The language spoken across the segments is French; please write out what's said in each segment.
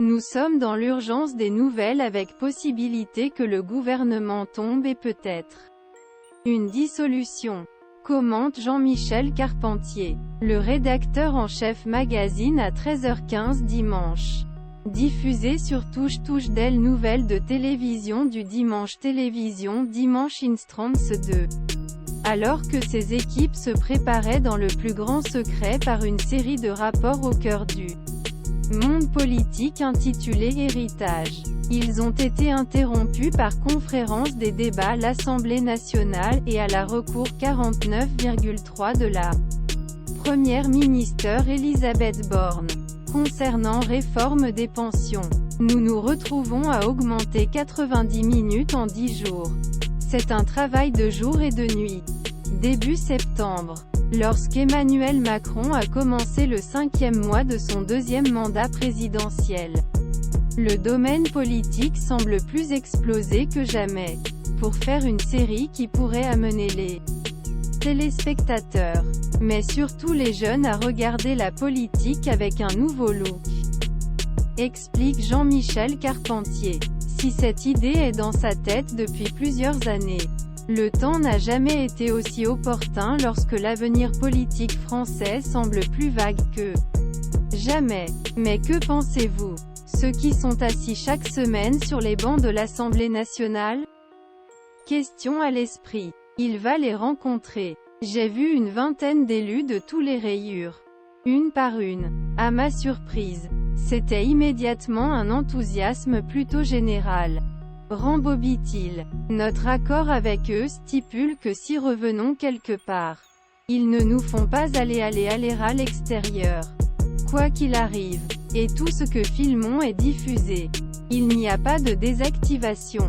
Nous sommes dans l'urgence des nouvelles avec possibilité que le gouvernement tombe et peut-être une dissolution. Commente Jean-Michel Carpentier, le rédacteur en chef magazine à 13h15 dimanche. Diffusé sur Touche d'Elle, nouvelle de télévision du dimanche. Télévision dimanche Instance 2. Alors que ses équipes se préparaient dans le plus grand secret par une série de rapports au cœur du monde politique intitulé Héritage. Ils ont été interrompus par conférence des débats à l'Assemblée nationale et à la recours 49,3 de la Première ministre Elisabeth Borne. Concernant réforme des pensions, nous nous retrouvons à augmenter 90 minutes en 10 jours. C'est un travail de jour et de nuit. Début septembre, lorsqu'Emmanuel Macron a commencé le 5e mois de son 2e mandat présidentiel, le domaine politique semble plus explosé que jamais. Pour faire une série qui pourrait amener les téléspectateurs, mais surtout les jeunes, à regarder la politique avec un nouveau look. Explique Jean-Michel Carpentier. Si cette idée est dans sa tête depuis plusieurs années, le temps n'a jamais été aussi opportun lorsque l'avenir politique français semble plus vague que jamais. Mais que pensez-vous, ceux qui sont assis chaque semaine sur les bancs de l'Assemblée nationale? Question à l'esprit. Il va les rencontrer. J'ai vu une vingtaine d'élus de tous les rayures. Une par une. À ma surprise, c'était immédiatement un enthousiasme plutôt général. Rembobit-il. Notre accord avec eux stipule que si revenons quelque part, ils ne nous font pas aller à l'extérieur. Quoi qu'il arrive. Et tout ce que filmons est diffusé. Il n'y a pas de désactivation.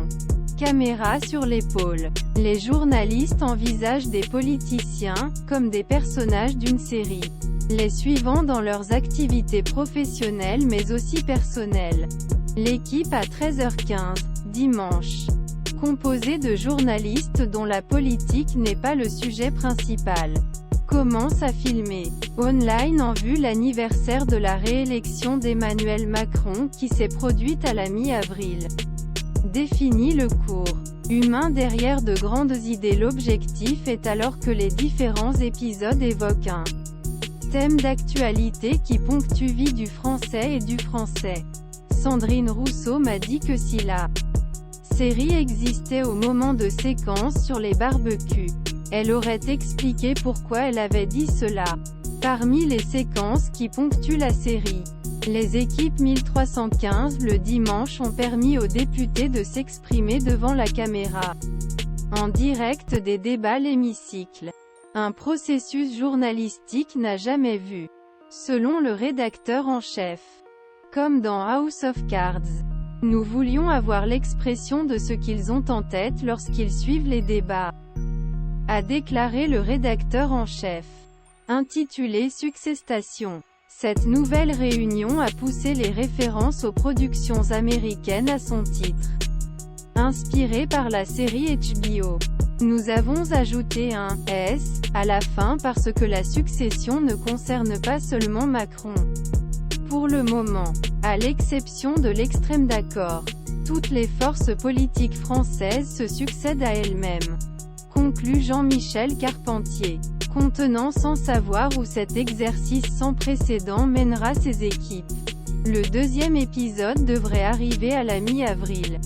Caméra sur l'épaule. Les journalistes envisagent des politiciens, comme des personnages d'une série, les suivant dans leurs activités professionnelles mais aussi personnelles. L'équipe à 13h15, dimanche. Composée de journalistes dont la politique n'est pas le sujet principal, commence à filmer online en vue l'anniversaire de la réélection d'Emmanuel Macron qui s'est produite à la mi-avril. Définit le cours humain derrière de grandes idées. L'objectif est alors que les différents épisodes évoquent un thème d'actualité qui ponctue vie du français et du français. Sandrine Rousseau m'a dit que si la série existait au moment de séquences sur les barbecues, elle aurait expliqué pourquoi elle avait dit cela. Parmi les séquences qui ponctuent la série, les équipes 1315 le dimanche ont permis aux députés de s'exprimer devant la caméra, en direct des débats à l'hémicycle. Un processus journalistique n'a jamais vu, selon le rédacteur en chef. Comme dans House of Cards, nous voulions avoir l'expression de ce qu'ils ont en tête lorsqu'ils suivent les débats, a déclaré le rédacteur en chef. Intitulé Succestation. Cette nouvelle réunion a poussé les références aux productions américaines à son titre. Inspiré par la série HBO. Nous avons ajouté un « S » à la fin parce que la succession ne concerne pas seulement Macron. Pour le moment, à l'exception de l'extrême d'accord, toutes les forces politiques françaises se succèdent à elles-mêmes. Conclut Jean-Michel Carpentier. Contenant sans savoir où cet exercice sans précédent mènera ses équipes. Le 2e épisode devrait arriver à la mi-avril.